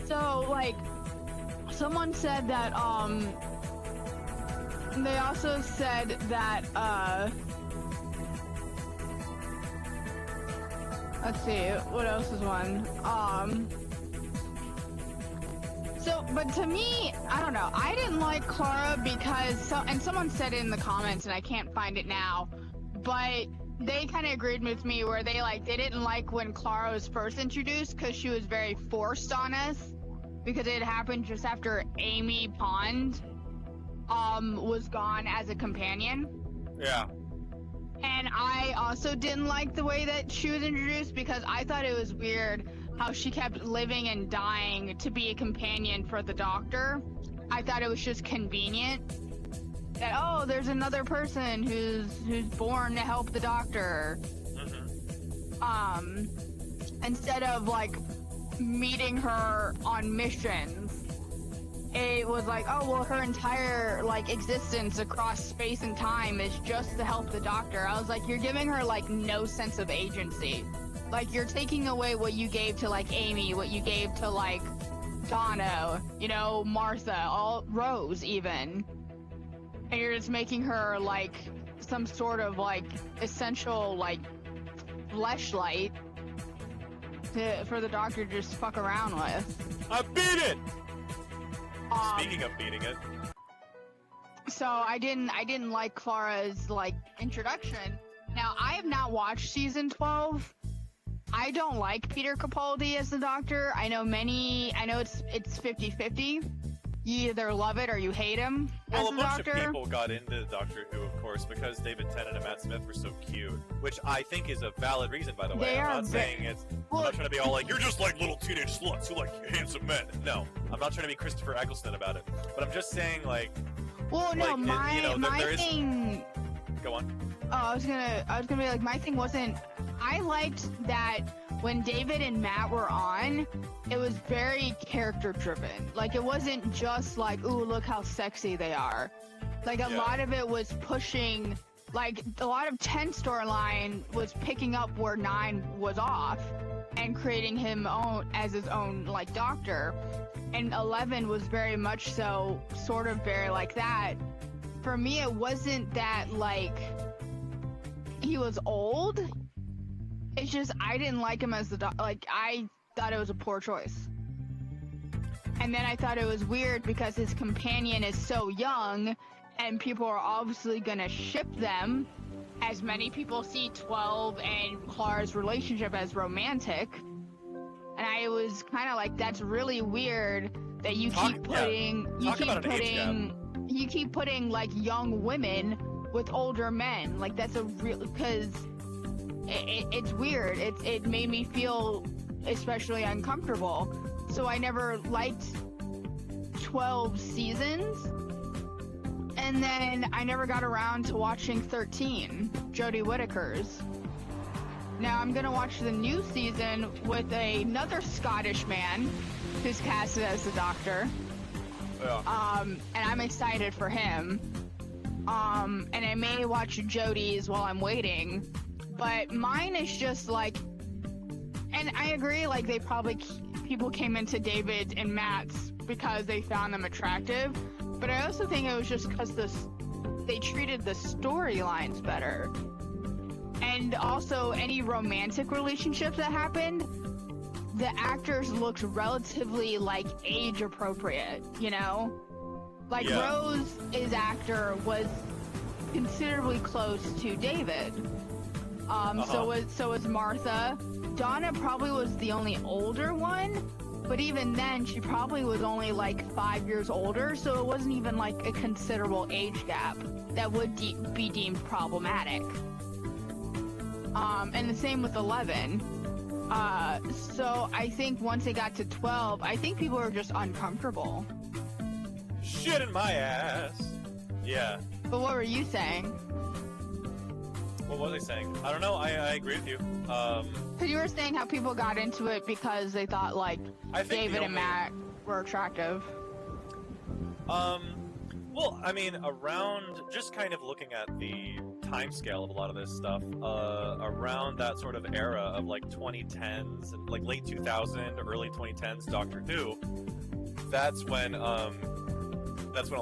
So, like, someone said that, they also said that, let's see, what else is one? But to me, I don't know, I didn't like Clara because, and someone said it in the comments and I can't find it now, but they kind of agreed with me where they didn't like when Clara was first introduced because she was very forced on us because it happened just after Amy Pond was gone as a companion. Yeah. And I also didn't like the way that she was introduced because I thought it was weird how she kept living and dying to be a companion for the Doctor. I thought it was just convenient that, oh, there's another person who's born to help the Doctor. Instead of meeting her on missions, it was like, oh, well, her entire existence across space and time is just to help the Doctor. I was like, you're giving her no sense of agency. You're taking away what you gave to Amy, what you gave to Donna, Martha, Rose even, and you're just making her some sort of essential fleshlight for the Doctor to just fuck around with. I beat it. Speaking of beating it. So I didn't like Clara's introduction. Now I have not watched season 12. I don't like Peter Capaldi as the Doctor. I know it's 50-50. You either love it or you hate him as the Doctor. Well, a bunch of people got into Doctor Who, of course, because David Tennant and Matt Smith were so cute, which I think is a valid reason, by the way. I'm not saying it's... I'm not trying to be all you're just like little teenage sluts who like handsome men. No, I'm not trying to be Christopher Eccleston about it. But I'm just saying, Well, no, my thing... Go on. Oh, I was gonna be my thing wasn't... I liked that when David and Matt were on, it was very character-driven. It wasn't just ooh, look how sexy they are. A lot of it was pushing... a lot of 10 storyline was picking up where 9 was off and creating him as his own, Doctor. And 11 was very much so, sort of very like that. For me, it wasn't that, he was old. It's just, I didn't like him as the Doctor. I thought it was a poor choice. And then I thought it was weird because his companion is so young, and people are obviously gonna ship them, as many people see 12 and Clara's relationship as romantic. And I was kind of that's really weird that you keep putting young women with older men. That's a real, because it's weird. It made me feel especially uncomfortable. So I never liked 12 seasons. And then I never got around to watching 13, Jodie Whittaker's. Now I'm gonna watch the new season with another Scottish man who's casted as the Doctor. Yeah. And I'm excited for him. And I may watch Jodie's while I'm waiting. But mine is just and I agree, people came into David and Matt's because they found them attractive. But I also think it was just because they treated the storylines better. And also, any romantic relationships that happened, the actors looked relatively, age appropriate, Rose's actor was considerably close to David. So was Martha. Donna probably was the only older one, but even then, she probably was only 5 years older, so it wasn't even a considerable age gap that would be deemed problematic. And the same with 11. So I think once they got to 12, I think people were just uncomfortable. Shit in my ass. Yeah. But what were you saying? What was I saying? I don't know. I agree with you. Because you were saying how people got into it because they thought David and Matt were attractive. Well, I mean, around just kind of looking at the time scale of a lot of this stuff, around that sort of era of like 2010s, like late 2000, early 2010s Doctor Who, that's when a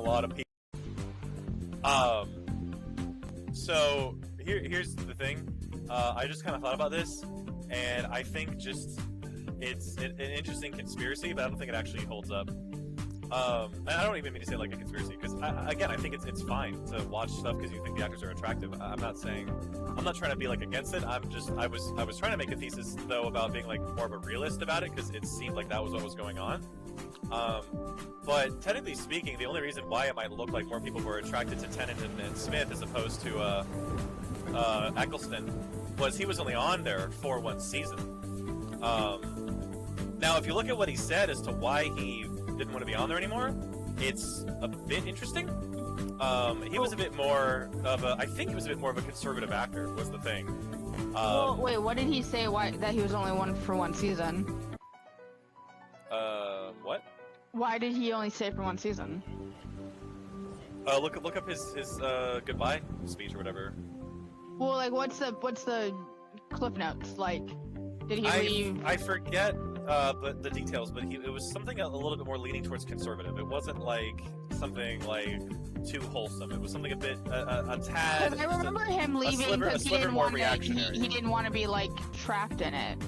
lot of people. So here's the thing. I just kind of thought about this, and I think just it's an interesting conspiracy, but I don't think it actually holds up. And I don't even mean to say like a conspiracy, because again, I think it's fine to watch stuff because you think the actors are attractive. I'm not trying to be like against it. I was trying to make a thesis though about being like more of a realist about it, because it seemed like that was what was going on. But technically speaking, the only reason why it might look like more people were attracted to Tennant and Smith as opposed to Eccleston was he was only on there for one season. Now, if you look at what he said as to why he didn't want to be on there anymore, it's a bit interesting. He was a bit more of a, I think he was a bit more of a conservative actor, was the thing. Well, wait, what did he say? Why that he was only on for one season? What? Why did he only stay for one season? Look up his goodbye speech or whatever. Well, like, what's the cliff notes? Like, did he leave? I forget but the details, but it was something a little bit more leaning towards conservative. It wasn't like something like too wholesome. It was something a bit a tad. Because I remember him leaving because he didn't want to be like trapped in it.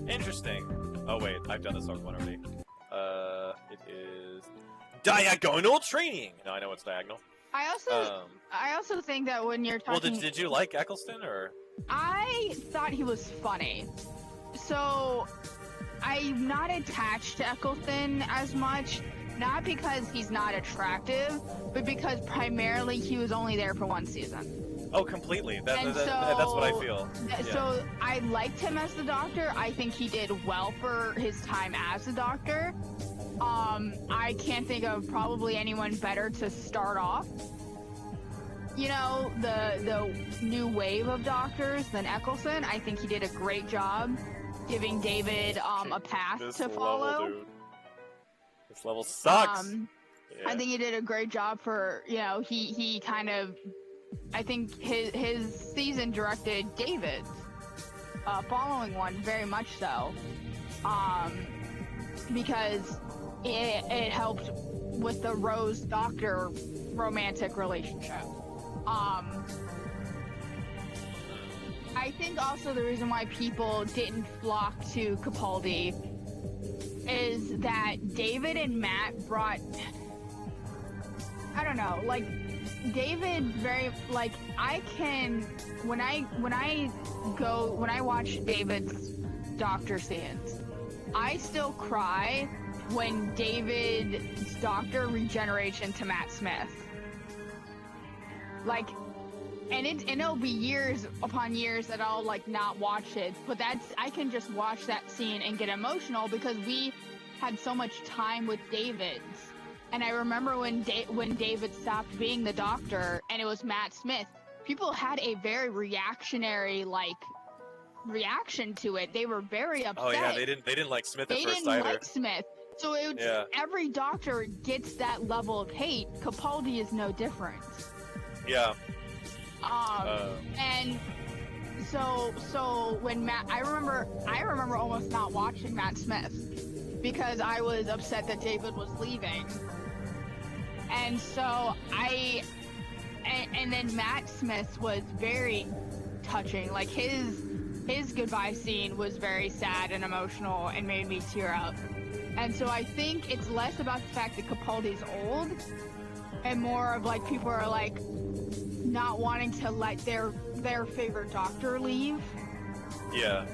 Interesting. Oh wait, I've done this one already. It is diagonal training. No, I know it's diagonal. I also think that when you're talking. Well, did you like Eccleston or? I thought he was funny. So, I'm not attached to Eccleston as much, not because he's not attractive, but because primarily he was only there for one season. Oh, completely. That's what I feel. So, I liked him as the Doctor. I think he did well for his time as the Doctor. I can't think of probably anyone better to start off, you know, the new wave of Doctors than Eccleston. I think he did a great job giving David a path to follow. Level, dude. This level sucks. Yeah. I think he did a great job for, you know, he kind of, I think his season directed David's following one very much so, because it helped with the Rose Doctor romantic relationship. I think also the reason why people didn't flock to Capaldi is that David and Matt brought, I don't know, like, David very, like, I can, when I watch David's Doctor scenes, I still cry when David's Doctor regenerates into Matt Smith. Like, and it'll be years upon years that I'll like not watch it, but I can just watch that scene and get emotional because we had so much time with David. And I remember when David stopped being the Doctor and it was Matt Smith, people had a very reactionary reaction to it. They were very upset. Oh yeah, they didn't like Smith at first either. They didn't like Smith. So every Doctor gets that level of hate. Capaldi is no different. Yeah. And so when I remember almost not watching Matt Smith because I was upset that David was leaving. And so and then Matt Smith was very touching. Like his goodbye scene was very sad and emotional and made me tear up. And so I think it's less about the fact that Capaldi's old and more of like people are like not wanting to let their favorite Doctor leave. Yeah.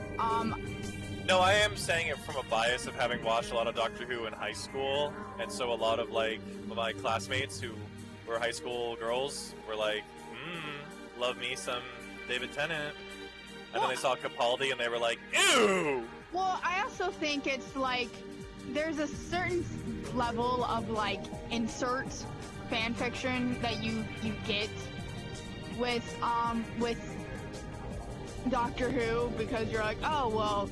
No, I am saying it from a bias of having watched a lot of Doctor Who in high school, and so a lot of like my classmates who were high school girls were like, love me some David Tennant. And then they saw Capaldi and they were like, ew! Well, I also think it's like, there's a certain level of like insert fan fiction that you get with Doctor Who, because you're like, oh, well,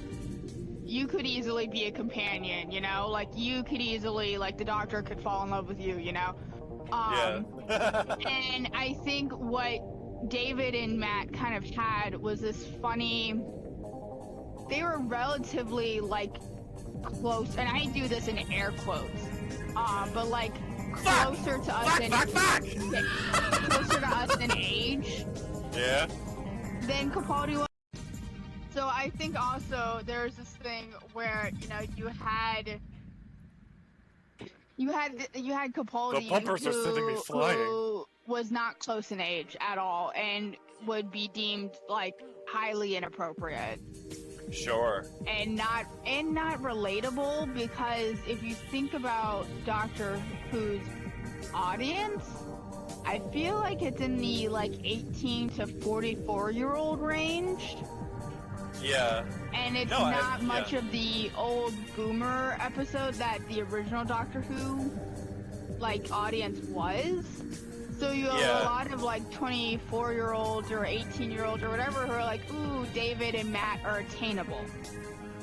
you could easily be a companion, you know? Like, you could easily, like, the Doctor could fall in love with you, you know? Yeah. And I think what David and Matt kind of had was this funny. They were relatively like close, and I do this in air quotes, but like closer to us closer to us in age. Yeah. Than Capaldi was. So I think also there's this thing where you had Capaldi The bumpers are sending me flying. who was not close in age at all and would be deemed like highly inappropriate. Sure. And not relatable, because if you think about Doctor Who's audience, I feel like it's in the like 18 to 44-year-old range. Yeah. And it's not much of the old boomer episode that the original Doctor Who like audience was. So you have a lot of like 24-year-olds or 18-year-olds or whatever who are like, ooh, David and Matt are attainable,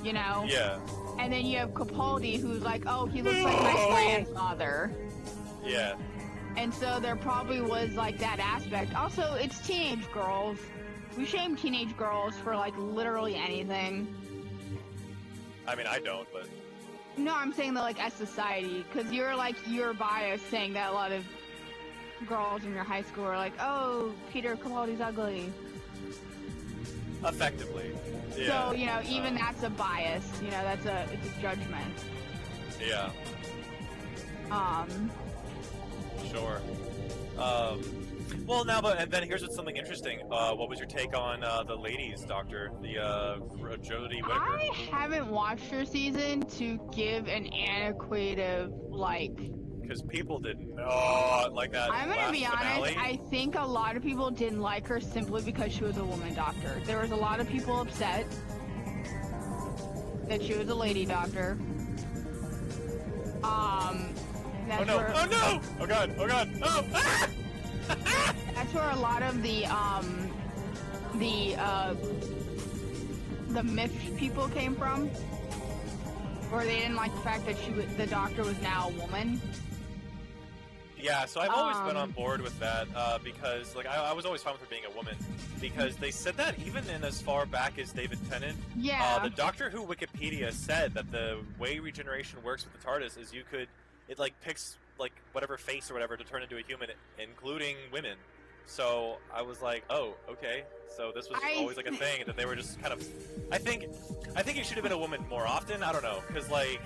Yeah. And then you have Capaldi, who's like, oh, he looks like my grandfather. Yeah. And so there probably was like that aspect. Also, it's teenage girls. We shame teenage girls for like literally anything. I mean, I don't, but... No, I'm saying that like as society, because you're biased saying that a lot of girls in your high school are like, oh, Peter Capaldi's ugly. Effectively. Yeah. So, even that's a bias. It's a judgment. Yeah. Sure. Well, now, and then here's what's something interesting. What was your take on the ladies, Doctor? The Jodie Whittaker? I haven't watched her season to give an antiquative, because people did not like that. I'm gonna be honest, finale. I think a lot of people didn't like her simply because she was a woman doctor. There was a lot of people upset that she was a lady doctor. Oh no! Oh no! Oh god! Oh god! Oh! Ah! That's where a lot of the myth people came from, where they didn't like the fact that the doctor was now a woman. Yeah, so I've always been on board with that, because, I was always fine with her being a woman, because they said that even in as far back as David Tennant. Yeah. The Doctor Who Wikipedia said that the way regeneration works with the TARDIS is it picks, whatever face or whatever to turn into a human, including women. So I was like, oh, okay. So this was always a thing that they were just kind of. I think it should have been a woman more often. I don't know, because I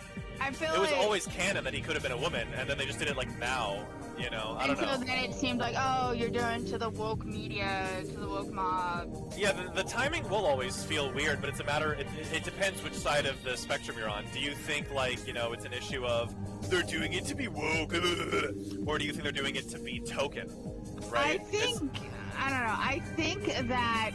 feel it was always canon that he could have been a woman, and then they just did it now. I don't know. So then it seemed like, oh, you're doing to the woke media, to the woke mob. Yeah, the timing will always feel weird, but it's a matter. It depends which side of the spectrum you're on. Do you think it's an issue of they're doing it to be woke, or do you think they're doing it to be token? Right? I don't know. I think that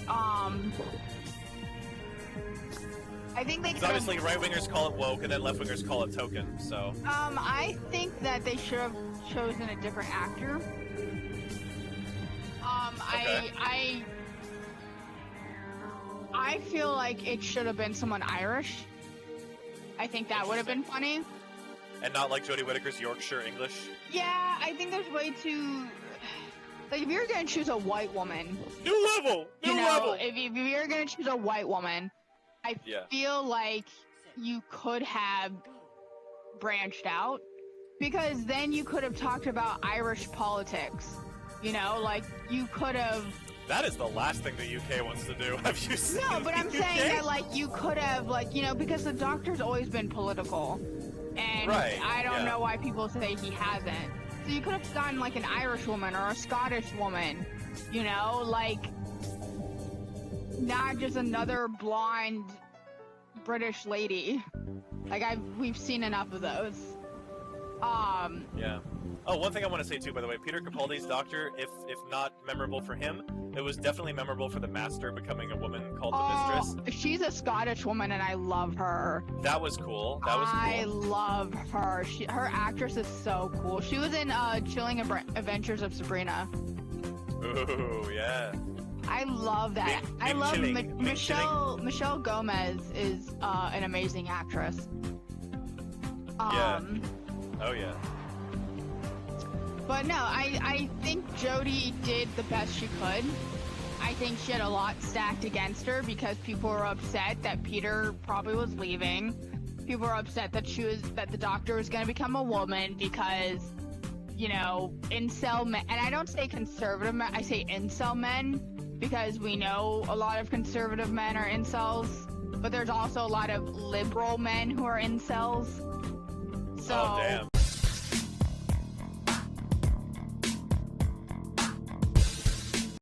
I think they. Obviously, right wingers call it woke, and then left wingers call it token. So. I think that they should have chosen a different actor. Okay. I feel like it should have been someone Irish. I think that would have been funny. And not like Jodie Whittaker's Yorkshire English. Yeah, I think there's way too. If you're gonna choose a white woman, new level. If you're gonna choose a white woman, I feel like you could have branched out, because then you could have talked about Irish politics. You could have. That is the last thing the UK wants to do. Have you seen? No, but I'm saying that you could have because the Doctor's always been political, and I don't know why people say he hasn't. So you could have gotten an Irish woman or a Scottish woman, not just another blonde British lady. We've seen enough of those. Yeah. Oh, one thing I want to say too, by the way, Peter Capaldi's Doctor, if not memorable for him, it was definitely memorable for the Master becoming a woman called the Mistress. She's a Scottish woman, and I love her. That was cool. I love her. Her actress is so cool. She was in Chilling Adventures of Sabrina. Ooh, yeah. I love that. I love Michelle Gomez is an amazing actress. Yeah. Oh yeah. But no, I think Jodie did the best she could. I think she had a lot stacked against her because people were upset that Peter probably was leaving. People were upset that the doctor was going to become a woman because, you know, incel men, and I don't say conservative men, I say incel men, because we know a lot of conservative men are incels, but there's also a lot of liberal men who are incels. So, oh, damn.